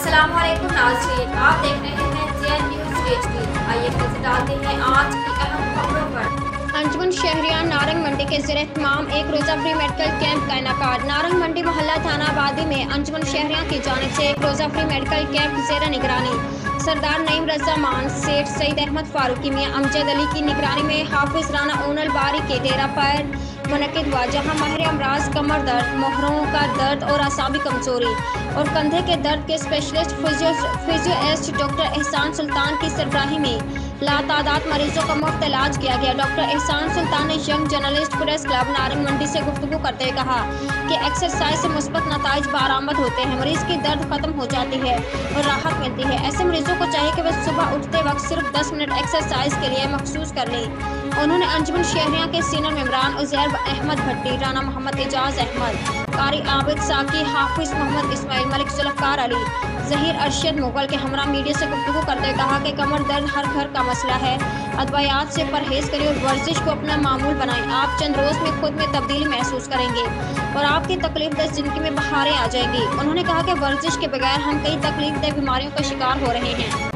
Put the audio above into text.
अस्सलाम वालेकुम नाज़रीन, आप देख रहे हैं ज़ेड न्यूज़ HD। आइए नजर डालते हैं आज की अहम खबरों पर। अंजुमन शहरियान नारंग मंडी के ज़ेर एहतमाम एक रोज़ा फ्री मेडिकल कैंप का इनेकाद। नारंग मंडी मोहल्ला थाना आबादी में अंजुमन शहरियान की जानिब से एक रोज़ा फ्री मेडिकल कैंप ज़ेर निगरानी सरदार नईम रजा मान, सेठ सईद अहमद फारूकी, मियां अमजद अली की निगरानी में हाफिज राना ओनल बारी के डेरा पर मुनक़िद हुआ, जहां माहिर अमराज कमर दर्द, मोहरों का दर्द और असाबी कमजोरी और कंधे के दर्द के स्पेशलिस्ट फिजियोलॉजिस्ट डॉक्टर एहसान सुल्तान की सरबराही में लातादाद मरीजों का मुफ्त इलाज किया गया। डॉक्टर एहसान सुल्तान ने young journalist press club Narang Mandi से गुफ्तगू करते हुए कहा कि एक्सरसाइज से मुस्बत नताइज बरामद होते हैं, मरीज की दर्द खत्म हो जाती है और राहत मिलती है। ऐसे मरीजों को चाहिए कि वह सुबह उठते वक्त सिर्फ 10 मिनट एक्सरसाइज के लिए मखसूस कर लें। उन्होंने अंजुमन शहरियां के सीनियर मेंबरान उज़ैर अहमद भट्टी, राना मोहम्मद एजाज अहमद, कारी आबिद साकी, हाफिज मोहम्मद इस्माइल, मलिक जुल्फ़कार अली, ज़हीर अरशद मुगल के हमरा मीडिया से गुफ्तगू करते हुए कहा कि कमर दर्द हर घर का मसला है, अदवायात से परहेज करें और वर्जिश को अपना मामूल बनाएं। आप चंद रोज़ में खुद में तब्दीली महसूस करेंगे और आपकी तकलीफ दह ज़िंदगी में बहारें आ जाएंगी। उन्होंने कहा कि वर्जिश के बगैर हम कई तकलीफ दह बीमारियों का शिकार हो रहे हैं।